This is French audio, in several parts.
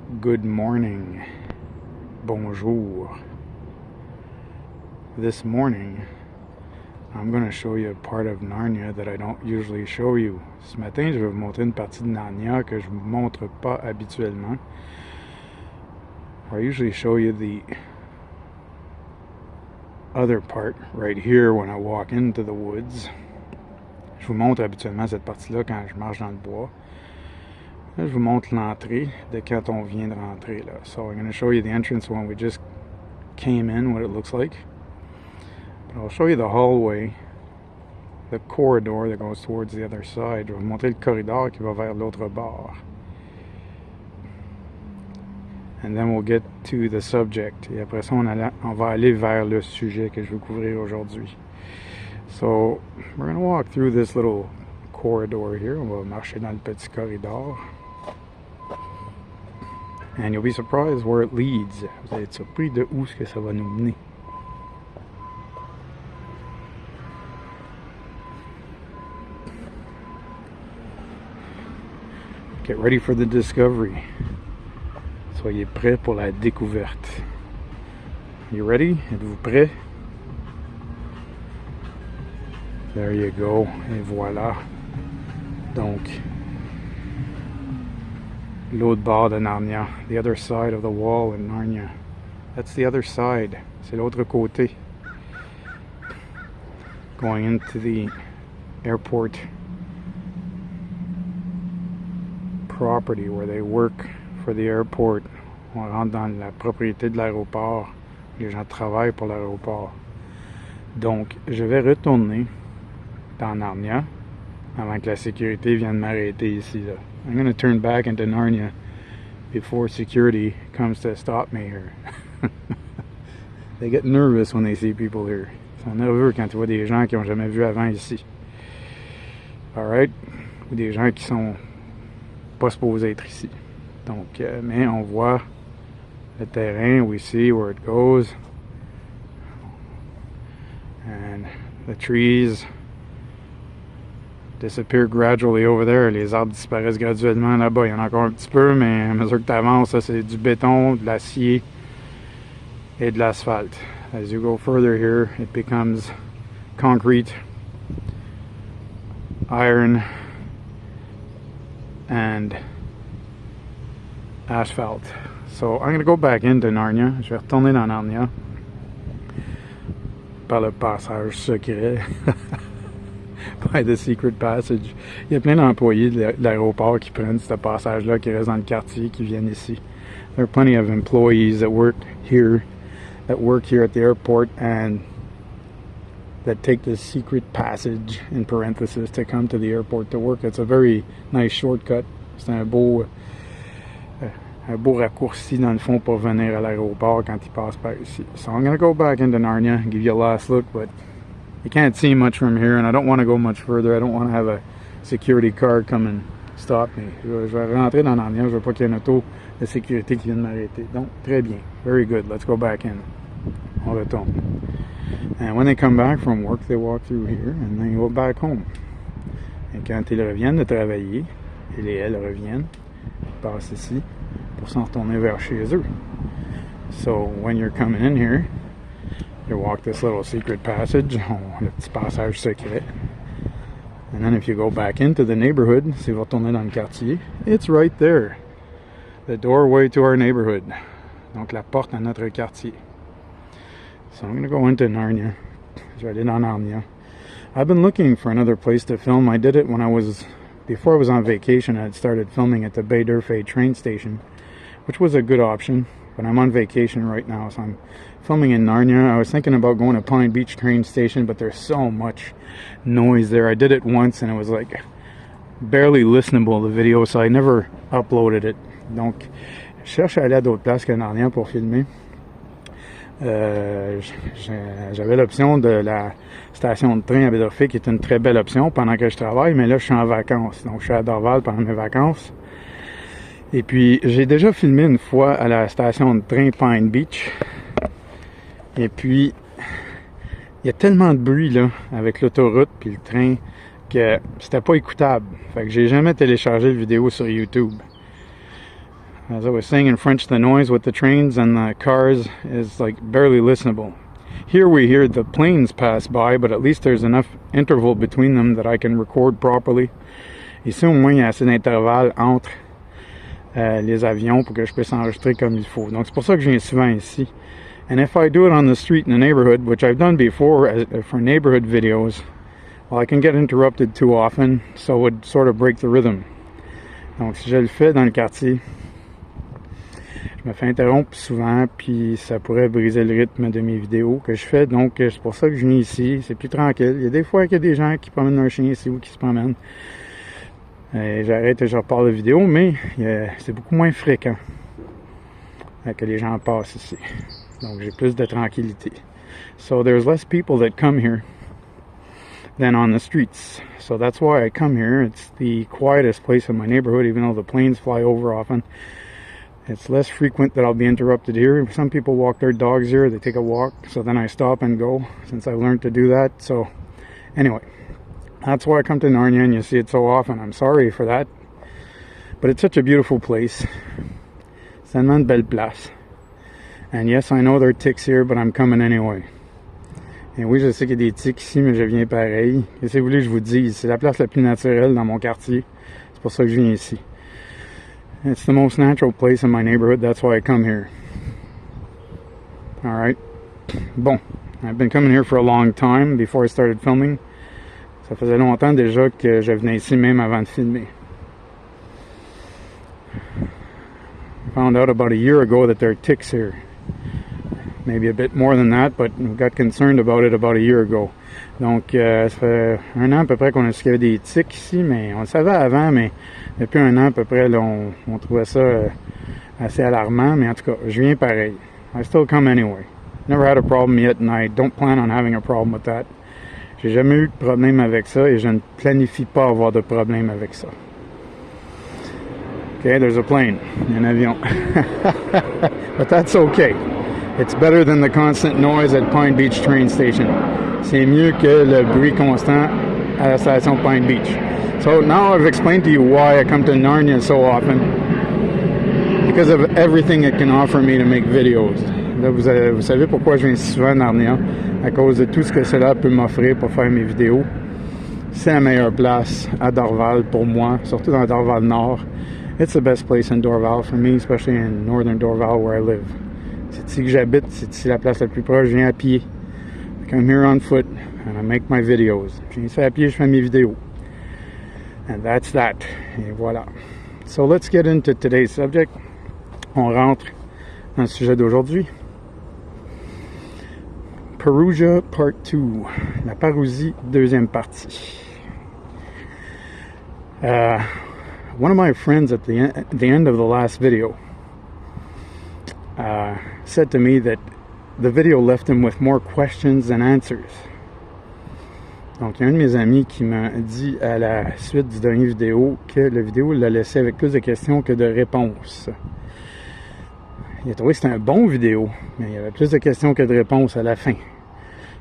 Good morning. Bonjour. This morning, I'm going to show you a part of Narnia that I don't usually show you. Ce matin, je vais vous montrer une partie de Narnia que je ne vous montre pas habituellement. I usually show you the other part right here when I walk into the woods. Je vous montre habituellement cette partie-là quand je marche dans le bois. Là, je vous montre l'entrée de quand on vient de rentrer là. So I'm going to show you the entrance when we just came in, what it looks like. But I'll show you the hallway, the corridor that goes towards the other side. Je vais vous montrer le corridor qui va vers l'autre bord. And then we'll get to the subject. Et après ça, on va aller vers le sujet que je veux couvrir aujourd'hui. So, we're going to walk through this little corridor here. On va marcher dans le petit corridor. And you'll be surprised where it leads. Vous allez être surpris de où ce que ça va nous mener. Get ready for the discovery. Soyez prêts pour la découverte. You ready? Êtes-vous prêts? There you go. Et voilà. Donc, l'autre bord de Narnia. The other side of the wall in Narnia. That's the other side. C'est l'autre côté. Going into the airport property where they work for the airport. On rentre dans la propriété de l'aéroport. Les gens travaillent pour l'aéroport. Donc, je vais retourner dans Narnia avant que la sécurité vienne m'arrêter ici. Là. I'm going to turn back into Narnia before security comes to stop me here. They get nervous when they see people here. Ils sont nerveux quand ils voient des gens qui n'ont jamais vu avant ici. Alright? Ou des gens qui sont pas supposés être ici. Donc, mais on voit le terrain, we see where it goes. And the trees disappear gradually over there. Les arbres disparaissent graduellement là-bas. Il y en a encore un petit peu, mais à mesure que tu avances, ça c'est du béton, de l'acier et de l'asphalte. As you go further here, it becomes concrete, iron, and asphalt. So I'm going to go back into Narnia. Je vais retourner dans Narnia par le passage secret. By the secret passage. Il y a plein d'employés de l'aéroport qui prennent ce passage-là, qui restent dans le quartier, qui viennent ici. There are plenty of employees that work here at the airport and that take this secret passage, in parenthesis, to come to the airport to work. It's a very nice shortcut. C'est un beau raccourci dans le fond pour venir à l'aéroport quand ils passent par ici. So I'm going to go back into Narnia, give you a last look, but you can't see much from here, and I don't want to go much further. I don't want to have a security card come and stop me. Je vais rentrer dans Narnia, je veux pas qu'il y ait une auto de sécurité qui vienne m'arrêter. Donc, très bien. Very good. Let's go back in. On retourne. And when they come back from work, they walk through here, and they go back home. Et quand ils reviennent de travailler, ils et elles reviennent, ils passent ici pour s'en retourner vers chez eux. So, when you're coming in here, you walk this little secret passage, le petit passage secret. And then if you go back into the neighborhood, si vous retournez dans le quartier, it's right there. The doorway to our neighborhood. Donc la porte à notre quartier. So I'm going to go into Narnia. Je vais aller dans Narnia. I've been looking for another place to film. I did it before I was on vacation. I had started filming at the Bay d'Urfé train station, which was a good option. But I'm on vacation right now, so I'm filming in Narnia. I was thinking about going to Pine Beach train station, but there's so much noise there. I did it once, and it was like barely listenable, the video, so I never uploaded it. Donc, je cherche à aller à d'autres places que Narnia pour filmer. J'avais l'option de la station de train à Bay d'Urfé, qui est une très belle option pendant que je travaille, mais là, je suis en vacances. Donc, je suis à Dorval pendant mes vacances. Et puis, j'ai déjà filmé une fois à la station de train Pine Beach. Et puis, il y a tellement de bruit, là, avec l'autoroute puis le train, que c'était pas écoutable. Fait que j'ai jamais téléchargé la vidéo sur YouTube. As I was saying in French, the noise with the trains and the cars is like barely listenable. Here we hear the planes pass by, but at least there's enough interval between them that I can record properly. Ici, au moins, il y a assez d'intervalle entre les avions pour que je puisse enregistrer comme il faut. Donc, c'est pour ça que je viens souvent ici. And if I do it on the street in the neighborhood, which I've done before for neighborhood videos, well, I can get interrupted too often, so it would sort of break the rhythm. Donc, si je le fais dans le quartier, je me fais interrompre souvent, puis ça pourrait briser le rythme de mes vidéos que je fais. Donc, c'est pour ça que je viens ici. C'est plus tranquille. Il y a des fois qu'il y a des gens qui promènent leur chien ici ou qui se promènent. J'arrête et je repars la vidéo, mais c'est beaucoup moins fréquent que les gens passent ici. Donc, j'ai plus de tranquillité. So, there's less people that come here than on the streets. So, that's why I come here. It's the quietest place in my neighborhood, even though the planes fly over often. It's less frequent that I'll be interrupted here. Some people walk their dogs here. They take a walk. So, then I stop and go since I've learned to do that. So, anyway. That's why I come to Narnia and you see it so often. I'm sorry for that. But it's such a beautiful place. C'est tellement une belle place. And yes, I know there are ticks here, but I'm coming anyway. Et oui, je sais qu'il y a des tics ici, mais je viens pareil. Et si vous voulez que je vous dise, c'est la place la plus naturelle dans mon quartier. C'est pour ça que je viens ici. It's the most natural place in my neighborhood. That's why I come here. Alright. Bon. I've been coming here for a long time before I started filming. Ça faisait longtemps déjà que je venais ici même avant de filmer. I found out about a year ago that there are ticks here. Maybe a bit more than that, but we got concerned about it about a year ago. Donc, ça fait un an à peu près qu'on a su qu'il y avait des tics ici, mais on le savait avant, mais depuis un an à peu près, là, on trouvait ça assez alarmant, mais en tout cas, je viens pareil. I still come anyway. Never had a problem yet, and I don't plan on having a problem with that. J'ai jamais eu de problème avec ça et je ne planifie pas avoir de problème avec ça. Okay, there's a plane, un avion. But that's okay. It's better than the constant noise at Pine Beach train station. C'est mieux que le bruit constant à la station Pine Beach. So now I've explained to you why I come to Narnia so often. Because of everything it can offer me to make videos. Là, vous savez pourquoi je viens si souvent à Narnia. À cause de tout ce que cela peut m'offrir pour faire mes vidéos. C'est la meilleure place à Dorval pour moi, surtout dans Dorval Nord. It's the best place in Dorval for me, especially in northern Dorval where I live. C'est ici que j'habite, c'est ici la place la plus proche, je viens à pied. I come here on foot and I make my videos. Je viens ici à pied, je fais mes vidéos. And that's that. Et voilà. So let's get into today's subject. On rentre dans le sujet d'aujourd'hui. Parousia Part 2, la parousie, deuxième partie. One of my friends at the end of the last video said to me that the video left him with more questions than answers. Donc, il y a un de mes amis qui m'a dit à la suite du dernier vidéo que la vidéo l'a laissé avec plus de questions que de réponses. Il a trouvé que c'était un bon vidéo, mais il y avait plus de questions que de réponses à la fin.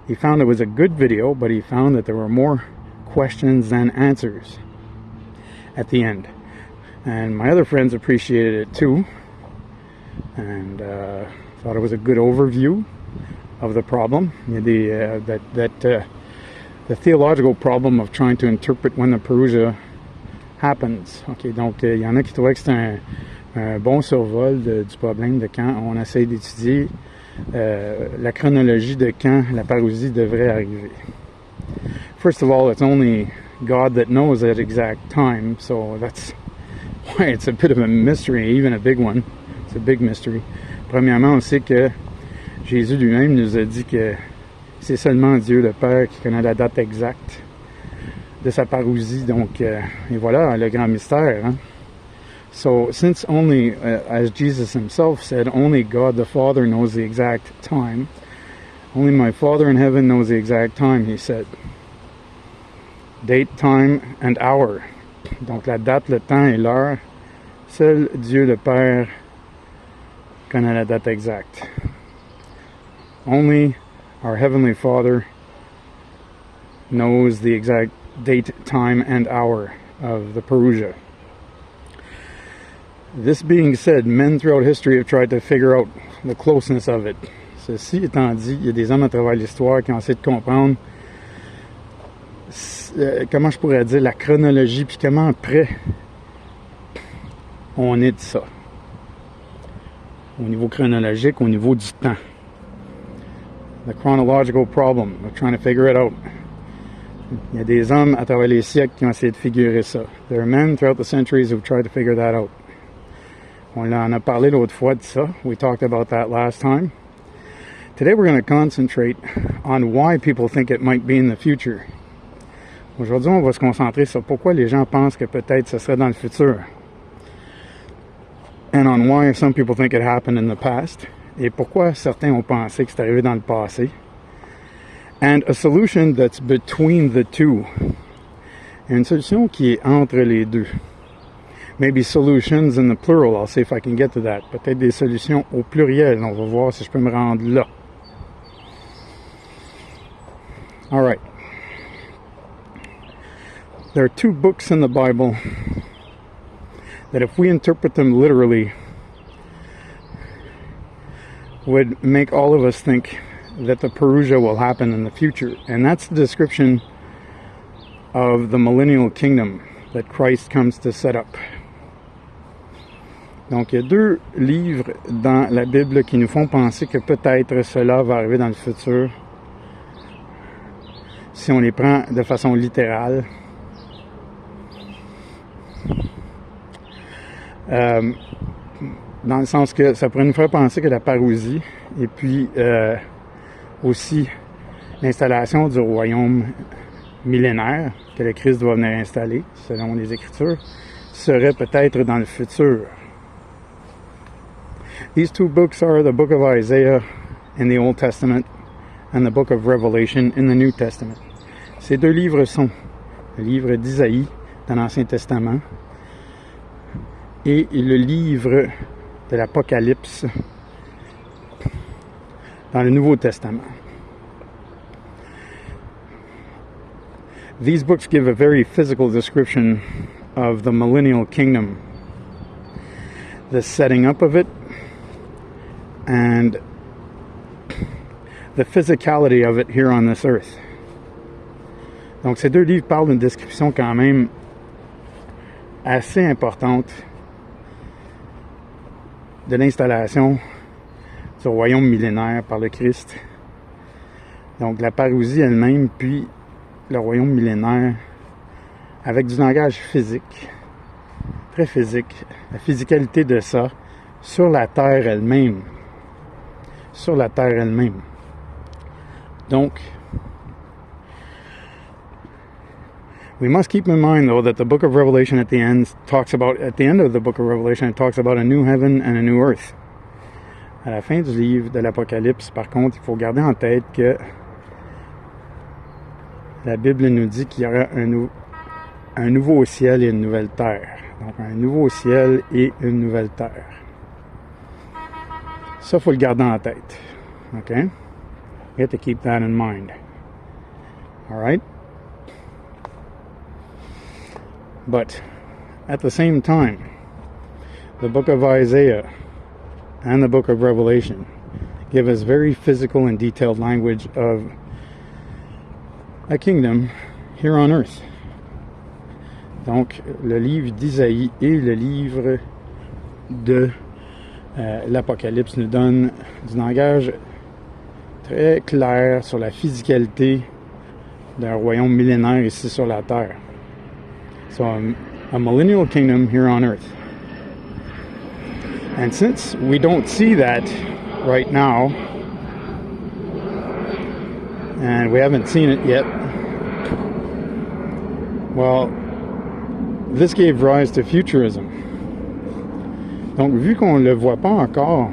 He found it was a good video, but he found that there were more questions than answers at the end. And my other friends appreciated it too, and thought it was a good overview of the problem. The theological problem of trying to interpret when the Parousia happens. Okay, donc il y en a qui trouvaient que c'était un bon survol du problème de quand on essaie d'étudier la chronologie de quand la parousie devrait arriver. First of all, it's only God that knows that exact time, so that's why it's a bit of a mystery, even a big one. It's a big mystery. Premièrement, on sait que Jésus lui-même nous a dit que c'est seulement Dieu le Père qui connaît la date exacte de sa parousie, donc et voilà le grand mystère. Hein? So, since only, as Jesus himself said, only God the Father knows the exact time, only my Father in heaven knows the exact time, he said. Date, time, and hour. Donc la date, le temps et l'heure, seul Dieu le Père connaît la date exacte. Only our Heavenly Father knows the exact date, time, and hour of the Parousia. This being said, men throughout history have tried to figure out the closeness of it. Ceci étant dit, il y a des hommes à travers l'histoire qui ont essayé de comprendre comment je pourrais dire la chronologie, puis comment près on est de ça. Au niveau chronologique, au niveau du temps. The chronological problem, we're trying to figure it out. Il y a des hommes à travers les siècles qui ont essayé de figurer ça. There are men throughout the centuries who've tried to figure that out. On en a parlé l'autre fois de ça. We talked about that last time. Today we're going to concentrate on why people think it might be in the future. Aujourd'hui, on va se concentrer sur pourquoi les gens pensent que peut-être ce serait dans le futur. And on why some people think it happened in the past. Et pourquoi certains ont pensé que c'est arrivé dans le passé. And a solution that's between the two. Une solution qui est entre les deux. Maybe solutions in the plural. I'll see if I can get to that. Peut-être des solutions au pluriel. On va voir si je peux me rendre là. All right. There are two books in the Bible that if we interpret them literally would make all of us think that the Parousia will happen in the future. And that's the description of the millennial kingdom that Christ comes to set up. Donc, il y a deux livres dans la Bible qui nous font penser que peut-être cela va arriver dans le futur si on les prend de façon littérale. Dans le sens que ça pourrait nous faire penser que la parousie et puis aussi l'installation du royaume millénaire que le Christ doit venir installer, selon les Écritures, serait peut-être dans le futur. These two books are the book of Isaiah in the Old Testament and the book of Revelation in the New Testament. Ces deux livres sont le livre d'Isaïe dans l'Ancien Testament et le livre de l'Apocalypse dans le Nouveau Testament. These books give a very physical description of the millennial kingdom, the setting up of it, and the physicality of it here on this earth. Donc ces deux livres parlent d'une description quand même assez importante de l'installation du royaume millénaire par le Christ. Donc la parousie elle-même, puis le royaume millénaire, avec du langage physique, très physique, la physicalité de ça, sur la terre elle-même. Sur la terre elle-même. Donc, we must keep in mind, though, that the book of Revelation at the end of the book of Revelation, it talks about a new heaven and a new earth. À la fin du livre de l'Apocalypse, par contre, il faut garder en tête que la Bible nous dit qu'il y aura un nouveau ciel et une nouvelle terre. Donc, un nouveau ciel et une nouvelle terre. Ça, il faut le garder en tête. OK? You have to keep that in mind. All right? But at the same time, the book of Isaiah and the book of Revelation give us very physical and detailed language of a kingdom here on earth. Donc, le livre d'Isaïe et le livre de l'Apocalypse nous donnent du langage très clair sur la physicalité d'un royaume millénaire ici sur la terre. So a millennial kingdom here on earth. And since we don't see that right now, and we haven't seen it yet, well, this gave rise to futurism. Donc, vu qu'on ne le voit pas encore,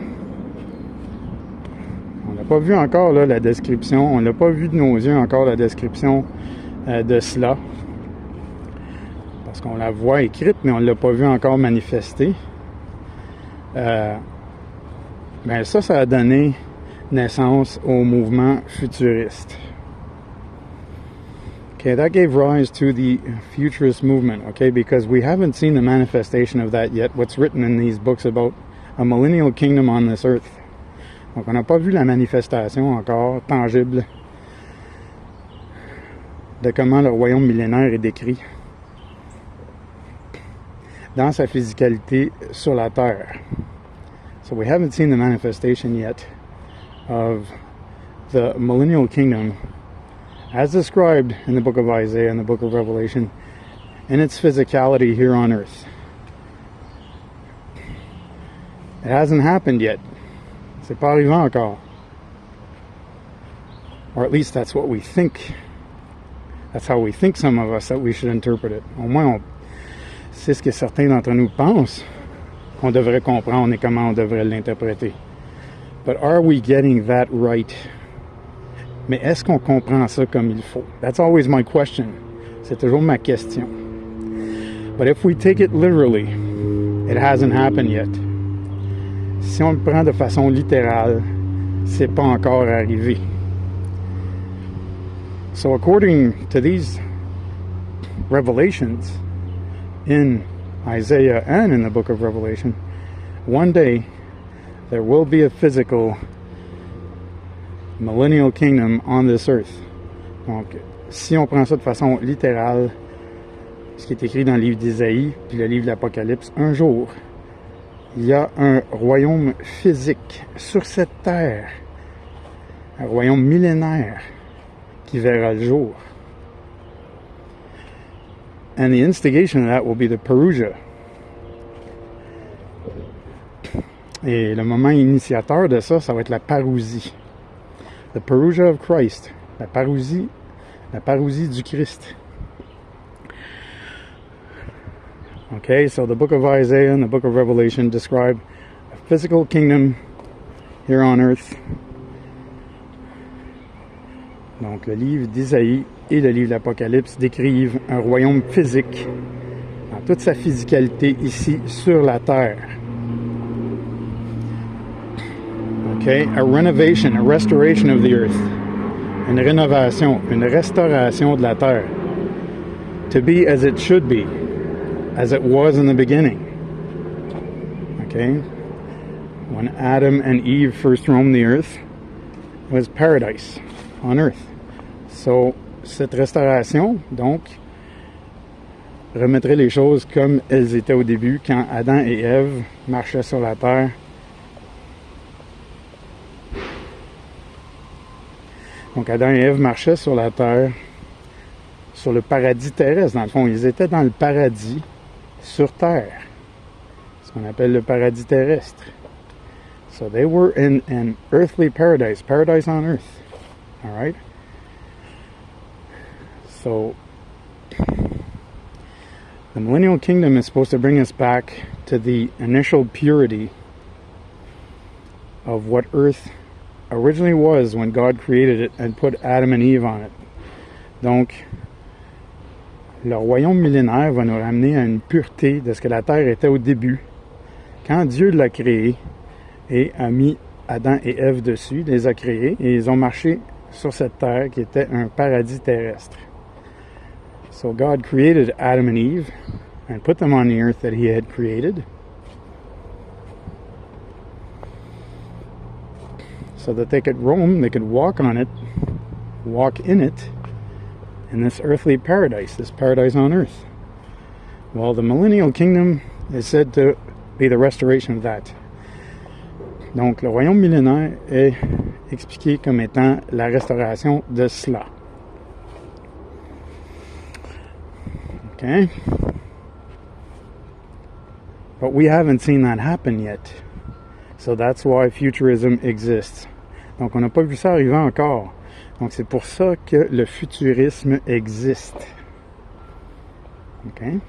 on n'a pas vu encore là, la description, on n'a pas vu de nos yeux encore la description de cela, parce qu'on la voit écrite, mais on ne l'a pas vu encore manifestée. Ben ça a donné naissance au mouvement futuriste. Okay, that gave rise to the futurist movement, okay, because we haven't seen the manifestation of that yet, what's written in these books about a millennial kingdom on this earth. Donc, on n'a pas vu la manifestation encore tangible de comment le royaume millénaire est décrit dans sa physicalité sur la Terre. So we haven't seen the manifestation yet of the millennial kingdom as described in the book of Isaiah and the book of Revelation in its physicality here on earth. It hasn't happened yet. C'est pas arrivé encore. Or at least that's what we think. That's how we think, some of us, that we should interpret it. Au moins, c'est ce que certains d'entre nous pensent qu'on devrait comprendre et comment on devrait l'interpréter. But are we getting that right? Mais est-ce qu'on comprend ça comme il faut? That's always my question. C'est toujours ma question. But if we take it literally, it hasn't happened yet. Si on le prend de façon littérale, c'est pas encore arrivé. So according to these revelations in Isaiah and in the book of Revelation, one day there will be a physical millennial kingdom on this earth. Donc, si on prend ça de façon littérale, ce qui est écrit dans le livre d'Isaïe puis le livre de l'Apocalypse, un jour, il y a un royaume physique sur cette terre, un royaume millénaire qui verra le jour. And the instigation of that will be the Parousia. Et le moment initiateur de ça, ça va être la parousie. The Parousia of Christ. La parousie du Christ. Okay, so the book of Isaiah and the book of Revelation describe a physical kingdom here on earth. Donc le livre d'Isaïe et le livre de l'Apocalypse décrivent un royaume physique dans toute sa physicalité ici sur la terre. Okay, a renovation, a restoration of the earth. Une rénovation, une restauration de la terre. To be as it should be, as it was in the beginning. Okay? When Adam and Eve first roamed the earth, it was paradise on earth. So, cette restauration, donc, remettrait les choses comme elles étaient au début, quand Adam et Ève marchaient sur la terre. Donc Adam et Ève marchaient sur la terre, sur le paradis terrestre. Dans le fond, ils étaient dans le paradis sur terre, ce qu'on appelle le paradis terrestre. So they were in an earthly paradise, paradise on earth. All right? So the millennial kingdom is supposed to bring us back to the initial purity of what earth originally was when God created it and put Adam and Eve on it. Donc, le royaume millénaire va nous ramener à une pureté de ce que la terre était au début, quand Dieu l'a créé et a mis Adam et Ève dessus, les a créés, et ils ont marché sur cette terre qui était un paradis terrestre. So God created Adam and Eve and put them on the earth that He had created, so that they could roam, they could walk on it, walk in it, in this earthly paradise, this paradise on earth. Well, the millennial kingdom is said to be the restoration of that. Donc, le royaume millénaire est expliqué comme étant la restauration de cela. Okay? But we haven't seen that happen yet. So that's why futurism exists. Donc, on n'a pas vu ça arriver encore. Donc, c'est pour ça que le futurisme existe. Okay?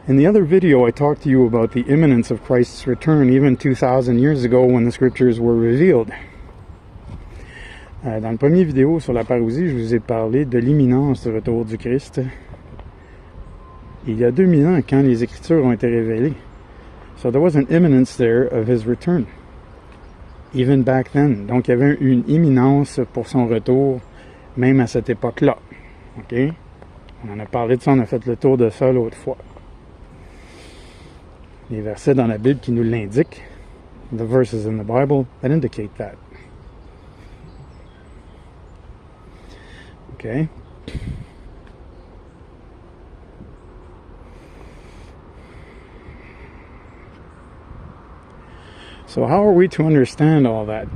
In the other video, I talked to you about the imminence of Christ's return even 2,000 years ago when the scriptures were revealed. Dans le premier vidéo sur la parousie, je vous ai parlé de l'imminence du retour du Christ. Il y a 2000 ans, quand les Écritures ont été révélées. So there was an imminence there of His return. even back then. Donc, il y avait une imminence pour son retour, même à cette époque-là. OK? On en a parlé de ça, on a fait le tour de ça l'autre fois. Les versets dans la Bible qui nous l'indiquent, the verses in the Bible that indicate that. Okay? So how are we to understand all that?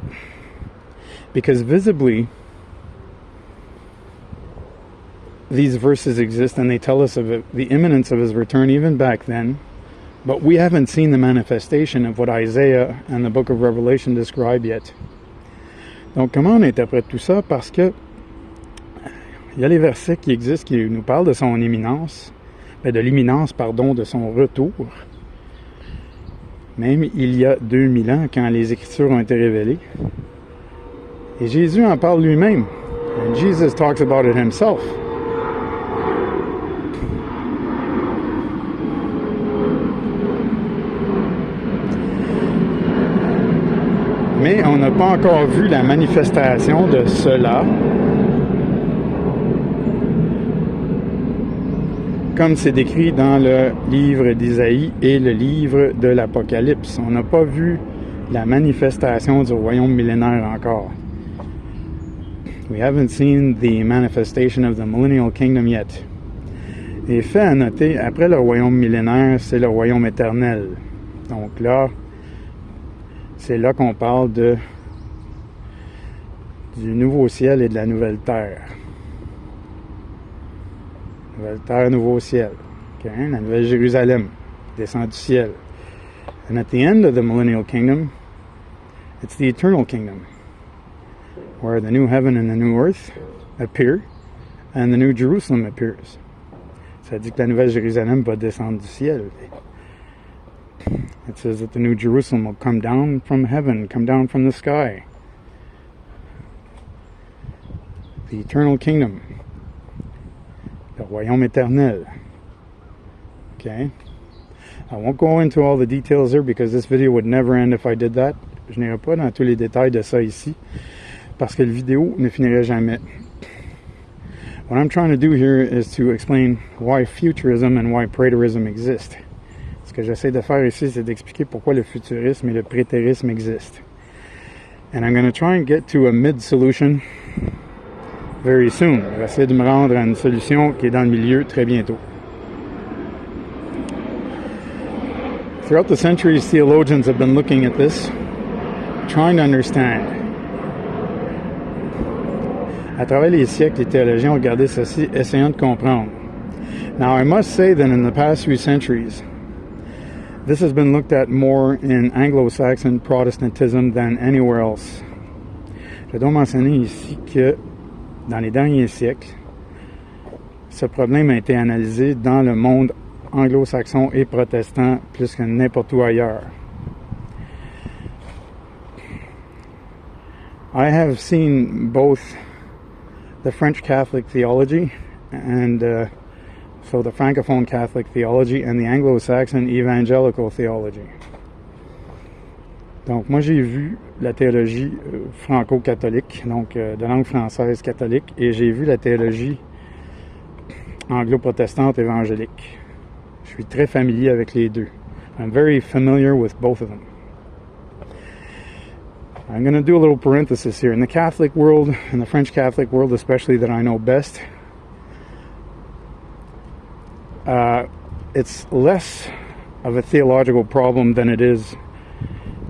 Because visibly, these verses exist and they tell us of the imminence of his return even back then, but we haven't seen the manifestation of what Isaiah and the book of Revelation describe yet. Donc comment on interprète tout ça? Parce que il y a les versets qui existent qui nous parlent de son imminence, de l'imminence, pardon, de son retour. Même il y a 2000 ans, quand les Écritures ont été révélées. Et Jésus en parle lui-même. And Jesus talks about it himself. Mais on n'a pas encore vu la manifestation de cela, comme c'est décrit dans le livre d'Isaïe et le livre de l'Apocalypse. On n'a pas vu la manifestation du royaume millénaire encore. We haven't seen the manifestation of the millennial kingdom yet. Et fait à noter, après le royaume millénaire, c'est le royaume éternel. Donc là, c'est là qu'on parle du nouveau ciel et de la nouvelle terre. Nouvelle terre, nouveau ciel. Okay? La nouvelle Jérusalem descend du ciel. And at the end of the millennial kingdom, it's the eternal kingdom, where the new heaven and the new earth appear, and the new Jerusalem appears. Ça dit que la nouvelle Jérusalem va descendre du ciel. It says that the new Jerusalem will come down from heaven, come down from the sky. The eternal kingdom. Le royaume éternel. Okay? I won't go into all the details there because this video would never end if I did that. Je n'irai pas dans tous les détails de ça ici parce que la vidéo ne finirait jamais. What I'm trying to do here is to explain why futurism and why preterism exist. Ce que j'essaie de faire ici, c'est d'expliquer pourquoi le futurisme et le prétérisme existent. And I'm going to try and get to a mid-solution very soon. Je vais essayer de me rendre à une solution qui est dans le milieu très bientôt. Throughout the centuries, theologians have been looking at this, trying to understand. À travers les siècles, les théologiens ont regardé ceci, essayant de comprendre. Now, I must say that in the past few centuries, this has been looked at more in Anglo-Saxon Protestantism than anywhere else. Je dois mentionner ici que dans les derniers siècles, ce problème a été analysé dans le monde anglo-saxon et protestant plus que n'importe où ailleurs. I have seen both the French Catholic theology and so the Francophone Catholic theology and the Anglo-Saxon evangelical theology. Donc moi j'ai vu la théologie franco-catholique, donc de langue française catholique, et j'ai vu la théologie anglo-protestante évangélique. Je suis très familier avec les deux. I'm very familiar with both of them. I'm going to do a little parenthesis here. In the Catholic world, in the French Catholic world especially that I know best, it's less of a theological problem than it is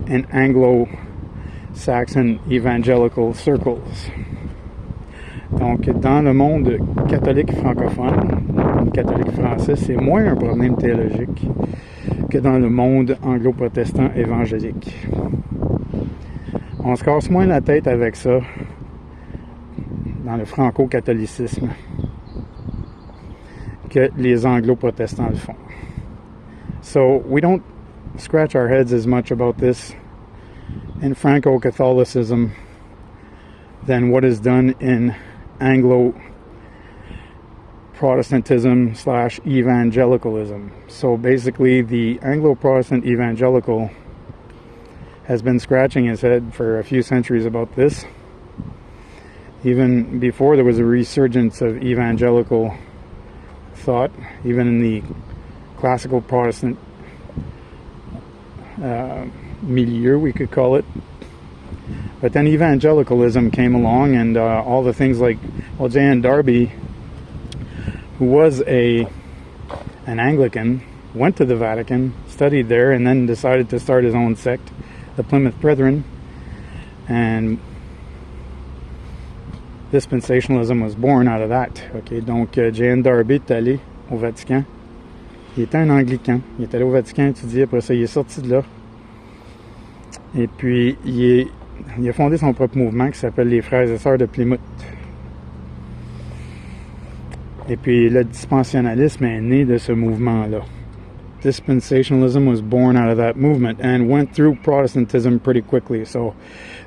in Anglo-Saxon evangelical circles. Donc, dans le monde catholique francophone, catholique français, c'est moins un problème théologique que dans le monde anglo-protestant évangélique. On se casse moins la tête avec ça dans le franco-catholicisme que les anglo-protestants le font. So, we don't scratch our heads as much about this in Franco-Catholicism than what is done in Anglo-Protestantism / evangelicalism. So basically the Anglo-Protestant evangelical has been scratching his head for a few centuries about this. Even before there was a resurgence of evangelical thought, even in the classical Protestant milieu, we could call it. But then evangelicalism came along, and all the things like, well, J.N. Darby, who was an Anglican, went to the Vatican, studied there, and then decided to start his own sect, the Plymouth Brethren, and dispensationalism was born out of that. Okay, donc J.N. Darby est allé au Vatican. Il était un Anglican. Il est allé au Vatican étudier, après ça il est sorti de là. Et puis il a fondé son propre mouvement qui s'appelle les Frères et Sœurs de Plymouth. Et puis le dispensationalisme est né de ce mouvement-là. Dispensationalism was born out of that movement and went through Protestantism pretty quickly. So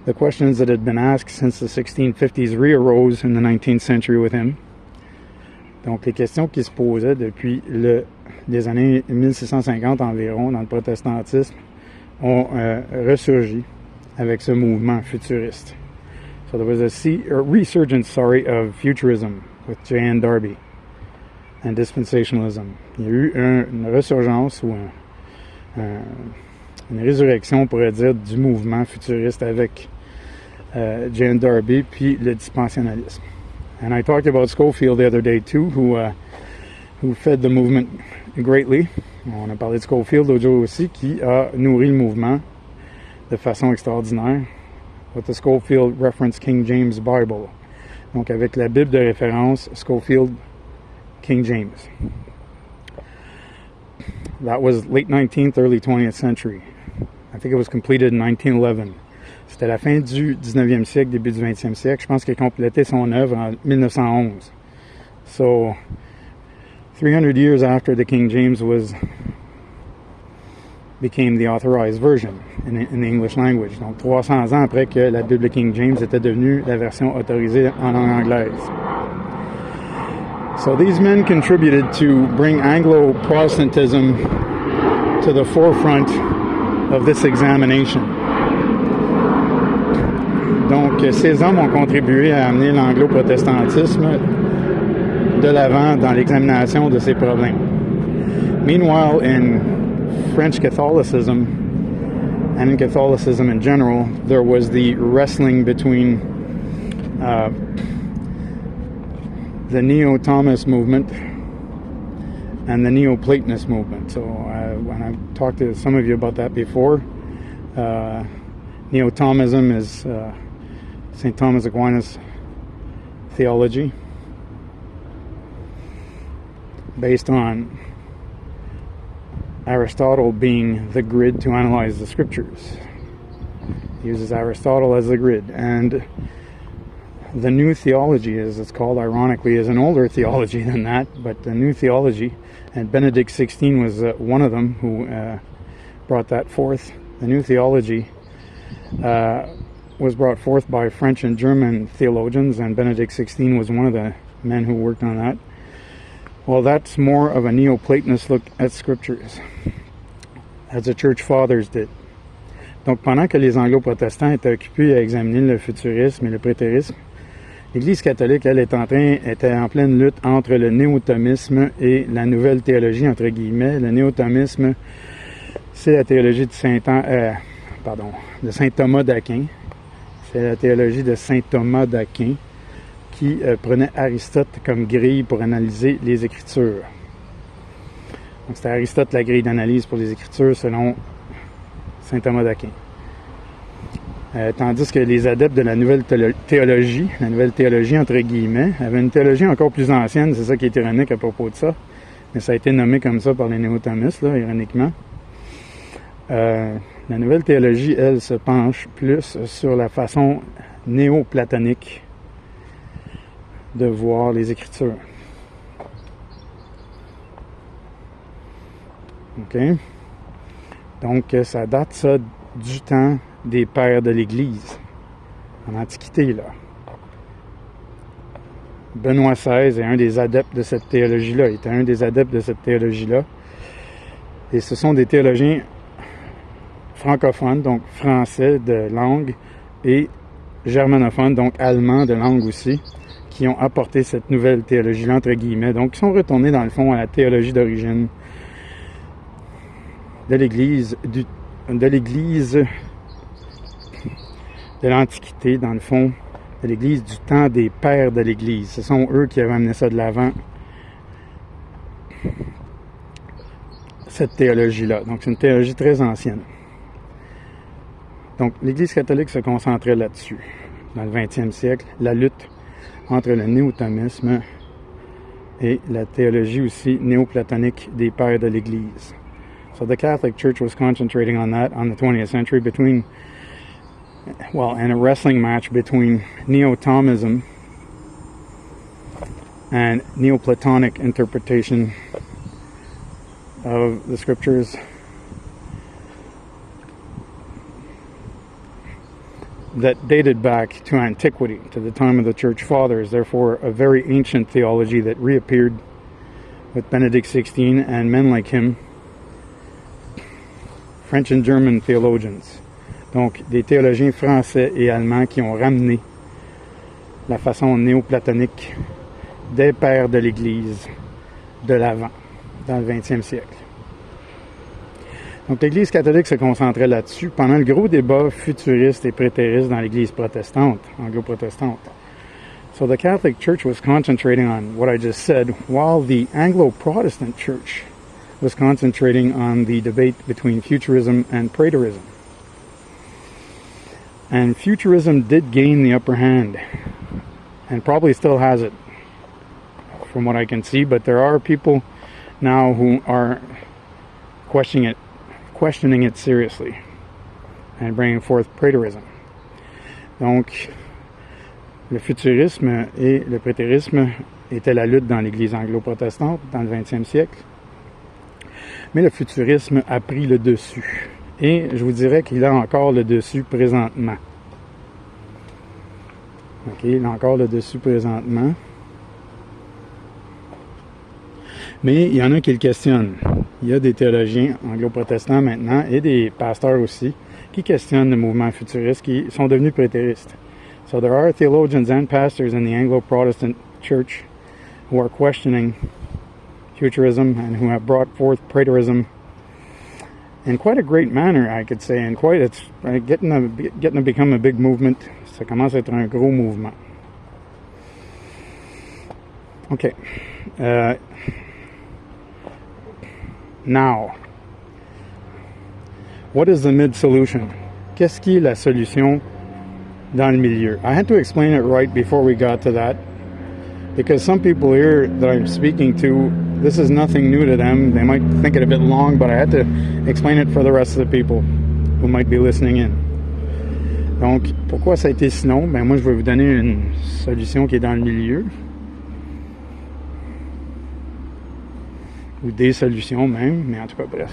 the questions that had been asked since the 1650s re-arose in the 19th century with him. Donc les questions qui se posaient depuis les années 1650 environ dans le protestantisme ont ressurgi avec ce mouvement futuriste. So there was a resurgence, of futurism with J.N. Darby and dispensationalism. Il y a eu une resurgence ou une résurrection, on pourrait dire, du mouvement futuriste avec J.N. Darby puis le dispensationalisme. And I talked about Scofield the other day too, who fed the movement greatly. On a parlé de Scofield l'autre jour aussi, qui a nourri le mouvement de façon extraordinaire. With the Scofield Reference King James Bible. Donc avec la Bible de référence Scofield King James. That was late 19th, early 20th century. I think it was completed in 1911. C'était la fin du 19e siècle, début du 20e siècle. Je pense qu'il a complété son œuvre en 1911. So, 300 years after the King James became the authorized version in the English language. Donc 300 ans après que la Bible King James était devenue la version autorisée en langue anglaise. So these men contributed to bring Anglo-Protestantism to the forefront of this examination. Donc ces hommes ont contribué à amener l'anglo-protestantisme de l'avant dans l'examination de ces problèmes. Meanwhile, in French Catholicism and in Catholicism in general, there was the wrestling between the Neo-Thomas movement and the Neoplatonist movement. So when I've talked to some of you about that before, Neo-Thomism is St. Thomas Aquinas' theology based on Aristotle being the grid to analyze the scriptures. He uses Aristotle as the grid, and the new theology, as it's called ironically, is an older theology than that, but the new theology, and Benedict XVI was one of them who brought that forth. The new theology was brought forth by French and German theologians, and Benedict XVI was one of the men who worked on that. Well, that's more of a Neoplatonist look at scriptures, as the Church Fathers did. Donc, pendant que les anglo-protestants étaient occupés à examiner le futurisme et le prétérisme, l'Église catholique, elle, était en pleine lutte entre le néo-thomisme et la nouvelle théologie, entre guillemets. Le néo-thomisme, c'est la théologie de Saint Thomas d'Aquin. C'est la théologie de Saint Thomas d'Aquin qui prenait Aristote comme grille pour analyser les Écritures. Donc, c'était Aristote la grille d'analyse pour les Écritures selon Saint Thomas d'Aquin. Tandis que les adeptes de la nouvelle théologie entre guillemets, avaient une théologie encore plus ancienne, c'est ça qui est ironique à propos de ça, mais ça a été nommé comme ça par les néo-thomistes, là, ironiquement. La nouvelle théologie, elle, se penche plus sur la façon néo-platonique de voir les Écritures. OK? Donc, ça date, ça, du temps des pères de l'Église, en Antiquité, là. Benoît XVI est un des adeptes de cette théologie-là. Il était un des adeptes de cette théologie-là. Et ce sont des théologiens francophones, donc français de langue, et germanophones, donc allemand de langue aussi, qui ont apporté cette nouvelle théologie-là, entre guillemets. Donc, ils sont retournés, dans le fond, à la théologie d'origine de l'Église, de l'Antiquité, dans le fond, de l'Église du temps des pères de l'Église. Ce sont eux qui avaient amené ça de l'avant, cette théologie-là. Donc, c'est une théologie très ancienne. Donc, l'Église catholique se concentrait là-dessus. Dans le 20e siècle, la lutte entre le néo-thomisme et la théologie aussi néo-platonique des pères de l'Église. So the Catholic Church was concentrating on that on the 20th century between, well, in a wrestling match between Neo-Thomism and Neoplatonic interpretation of the scriptures that dated back to antiquity, to the time of the Church Fathers, therefore a very ancient theology that reappeared with Benedict XVI and men like him, French and German theologians. Donc, des théologiens français et allemands qui ont ramené la façon néoplatonique des pères de l'Église de l'avant, dans le 20e siècle. Donc, l'Église catholique se concentrait là-dessus pendant le gros débat futuriste et prétériste dans l'Église protestante, anglo-protestante. So the Catholic Church was concentrating on what I just said, while the Anglo-Protestant Church was concentrating on the debate between futurism and preterism. And futurism did gain the upper hand, and probably still has it, from what I can see, but there are people now who are questioning it seriously and bringing forth preterism. Donc, le futurisme et le prétérisme étaient la lutte dans l'Église anglo-protestante dans le 20e siècle, mais le futurisme a pris le dessus. Et je vous dirais qu'il a encore le dessus présentement. OK, il a encore le dessus présentement. Mais il y en a qui le questionnent. Il y a des théologiens anglo-protestants maintenant, et des pasteurs aussi, qui questionnent le mouvement futuriste, qui sont devenus prétéristes. So there are theologians and pastors in the Anglo-Protestant Church who are questioning futurism and who have brought forth preterism in quite a great manner, I could say, and it's getting to become a big movement. Ça commence à être un gros mouvement. Okay. Now, what is the mid-solution? Qu'est-ce qui est la solution dans le milieu? I had to explain it right before we got to that, because some people here that I'm speaking to, this is nothing new to them. They might think it a bit long, but I had to explain it for the rest of the people who might be listening in. Donc, pourquoi ça a été si long? Ben moi, je vais vous donner une solution qui est dans le milieu. Ou des solutions même, mais en tout cas, bref.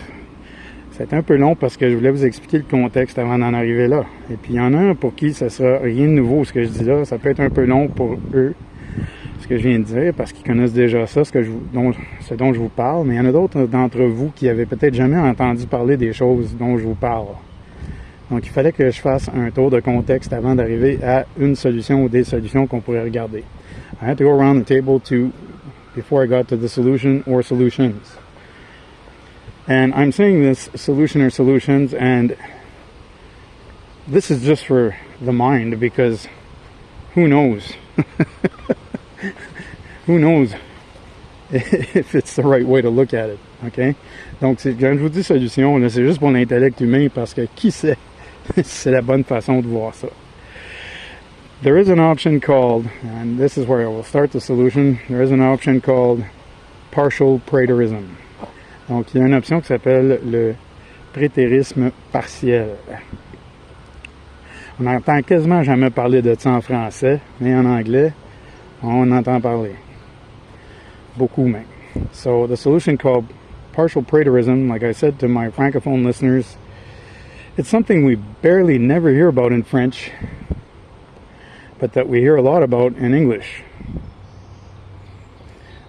C'est un peu long parce que je voulais vous expliquer le contexte avant d'en arriver là. Et puis, il y en a un pour qui ça sera rien de nouveau, ce que je dis là. Ça peut être un peu long pour eux, ce que je viens de dire, parce qu'ils connaissent déjà ça, ce dont je vous parle. Mais il y en a d'autres d'entre vous qui avaient peut-être jamais entendu parler des choses dont je vous parle. Donc, il fallait que je fasse un tour de contexte avant d'arriver à une solution ou des solutions qu'on pourrait regarder. I had to go around the table before I got to the solution or solutions. And I'm saying this solution or solutions, and this is just for the mind, because who knows? Who knows if it's the right way to look at it, okay? Donc, quand je vous dis solution, là, c'est juste pour l'intellect humain, parce que qui sait si c'est la bonne façon de voir ça. There is an option called, and this is where I will start the solution, there is an option called partial preterism. Donc, il y a une option qui s'appelle le prétérisme partiel. On n'entend quasiment jamais parler de ça en français, mais en anglais, on entend parler. Beaucoup même. So, the solution called partial preterism, like I said to my francophone listeners, it's something we barely never hear about in French, but that we hear a lot about in English.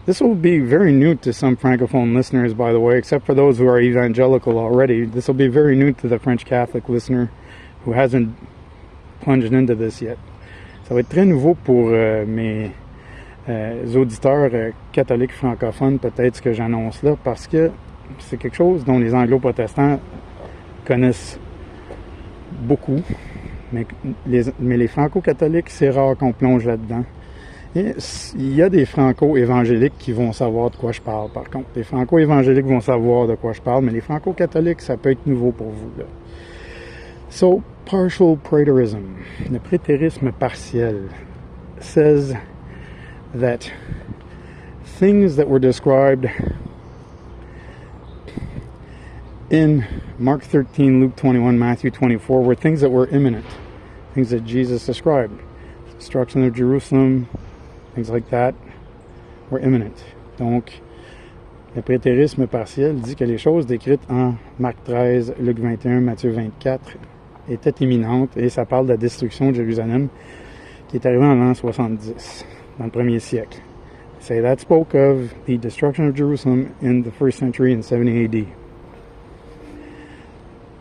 This will be very new to some Francophone listeners, by the way, except for those who are evangelical already. This will be very new to the French Catholic listener who hasn't plunged into this yet. Ça va être très nouveau pour mes auditeurs catholiques francophones, peut-être ce que j'annonce là, parce que c'est quelque chose dont les anglo-protestants connaissent beaucoup, mais les franco-catholiques, c'est rare qu'on plonge là-dedans. Et il y a des franco-évangéliques qui vont savoir de quoi je parle, par contre. Les franco-évangéliques vont savoir de quoi je parle, mais les franco-catholiques, ça peut être nouveau pour vous, là. So, partial preterism, le prétérisme partiel, says that things that were described in Mark 13, Luke 21, Matthew 24 were things that were imminent, things that Jesus described. Destruction of Jerusalem, things like that were imminent. Donc, le prétérisme partiel dit que les choses décrites en Marc 13, Luc 21, Matthieu 24 étaient imminentes, et ça parle de la destruction de Jérusalem qui est arrivée en l'an 70, dans le premier siècle. Say that spoke of the destruction of Jerusalem in the first century in 70 AD.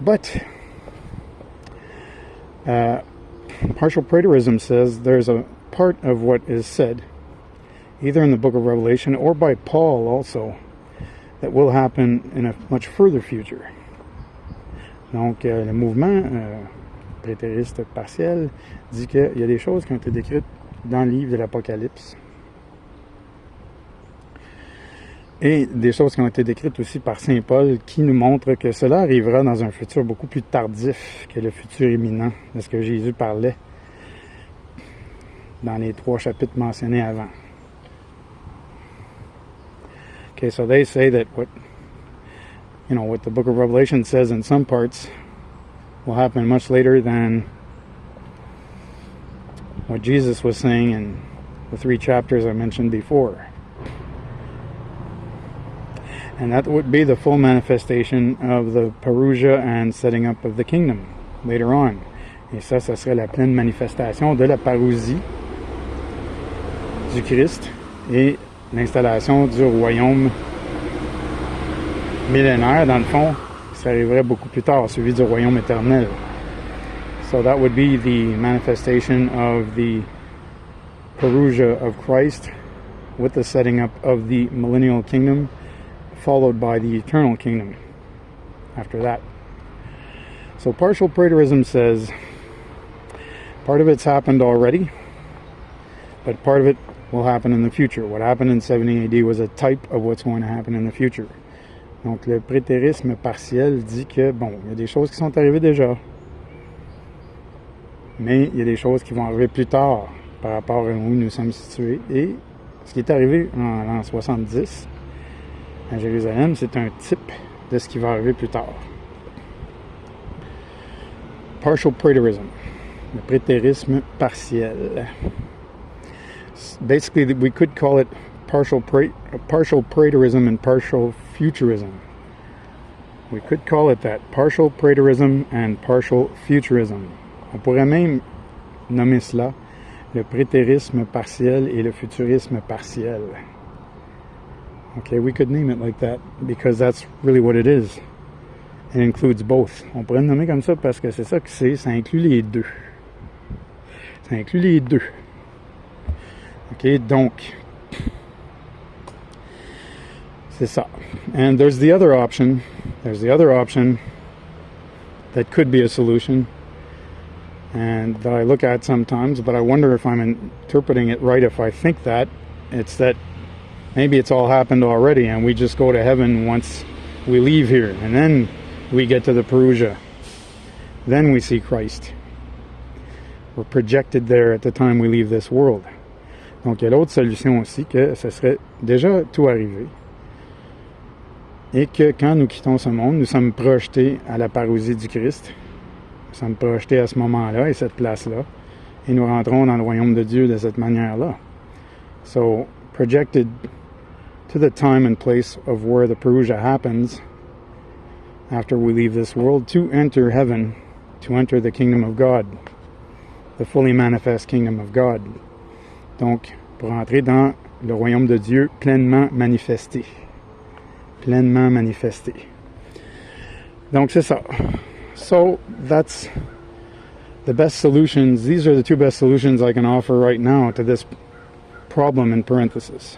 But partial preterism says there's a part of what is said, either in the book of Revelation or by Paul also, that will happen in a much further future. Donc, le mouvement prétériste partiel dit qu'il y a des choses qui ont été décrites dans le livre de l'Apocalypse et des choses qui ont été décrites aussi par Saint Paul qui nous montrent que cela arrivera dans un futur beaucoup plus tardif que le futur imminent de ce que Jésus parlait dans les 3 chapitres mentionnés avant. Okay, so they say that what the book of Revelation says in some parts will happen much later than what Jesus was saying in the 3 chapters I mentioned before. And that would be the full manifestation of the parousia and setting up of the kingdom later on. Et ça serait la pleine manifestation de la parousie du Christ et l'installation du royaume millénaire, dans le fond, ça arriverait beaucoup plus tard, celui du royaume éternel. So that would be the manifestation of the parousia of Christ with the setting up of the millennial kingdom, followed by the eternal kingdom after that. So partial preterism says part of it's happened already, but part of it will happen in the future. What happened in 70 AD was a type of what's going to happen in the future. Donc le prétérisme partiel dit que, bon, il y a des choses qui sont arrivées déjà, mais il y a des choses qui vont arriver plus tard par rapport à où nous sommes situés. Et ce qui est arrivé en l'an 70 à Jérusalem, c'est un type de ce qui va arriver plus tard. Partial preterism, le prétérisme partiel. Basically, we could call it partial preterism and partial futurism. We could call it that, partial preterism and partial futurism. On pourrait même nommer cela le prétérisme partiel et le futurisme partiel. Okay, we could name it like that because that's really what it is. It includes both. On pourrait le nommer comme ça parce que c'est ça que c'est, ça inclut les deux. Ça inclut les deux. Ok, donc, c'est ça. And there's the other option. There's the other option that could be a solution and that I look at sometimes, but I wonder if I'm interpreting it right if I think that. It's that maybe it's all happened already and we just go to heaven once we leave here and then we get to the Parousia. Then we see Christ. We're projected there at the time we leave this world. Donc il y a l'autre solution aussi que ce serait déjà tout arrivé et que quand nous quittons ce monde, nous sommes projetés à la parousie du Christ. Nous sommes projetés à ce moment-là et cette place-là et nous rentrons dans le royaume de Dieu de cette manière-là. So, projected to the time and place of where the Parousia happens after we leave this world to enter heaven, to enter the kingdom of God, the fully manifest kingdom of God. Donc, pour entrer dans le royaume de Dieu pleinement manifesté. Pleinement manifesté. Donc c'est ça. So that's the best solutions. These are the two best solutions I can offer right now to this problem in parenthesis.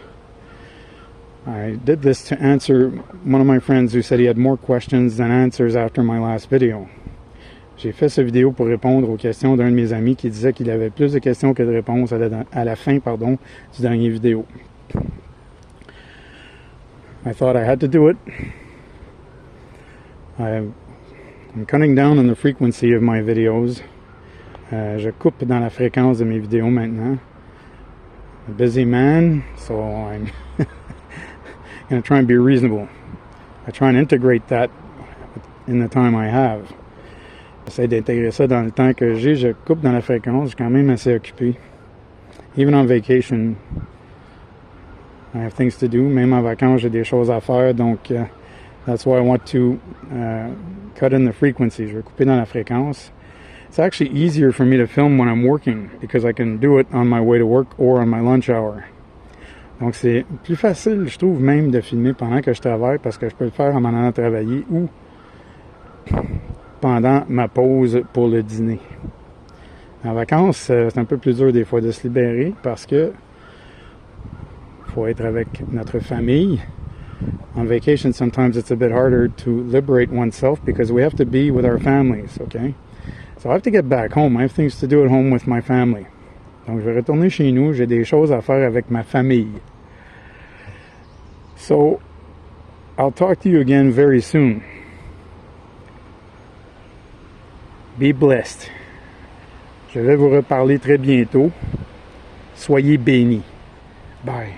I did this to answer one of my friends who said he had more questions than answers after my last video. J'ai fait cette vidéo pour répondre aux questions d'un de mes amis qui disait qu'il avait plus de questions que de réponses à la fin du dernier vidéo. I thought I had to do it. I'm cutting down on the frequency of my videos. Je coupe dans la fréquence de mes vidéos maintenant. I'm a busy man, so I'm going to try and be reasonable. I try and integrate that in the time I have. J'essaie d'intégrer ça dans le temps que j'ai. Je coupe dans la fréquence. Je suis quand même assez occupé. Even on vacation, I have things to do. Même en vacances, j'ai des choses à faire. Donc, that's why I want to cut in the frequency. Je vais couper dans la fréquence. It's actually easier for me to film when I'm working because I can do it on my way to work or on my lunch hour. Donc, c'est plus facile, je trouve, même de filmer pendant que je travaille parce que je peux le faire en m'en allant travailler ou pendant ma pause pour le dîner. En vacances, c'est un peu plus dur des fois de se libérer parce que faut être avec notre famille. On vacation, sometimes it's a bit harder to liberate oneself because we have to be with our families, okay? So I have to get back home. I have things to do at home with my family. Donc, je vais retourner chez nous. J'ai des choses à faire avec ma famille. So, I'll talk to you again very soon. Be blessed. Je vais vous reparler très bientôt. Soyez bénis. Bye.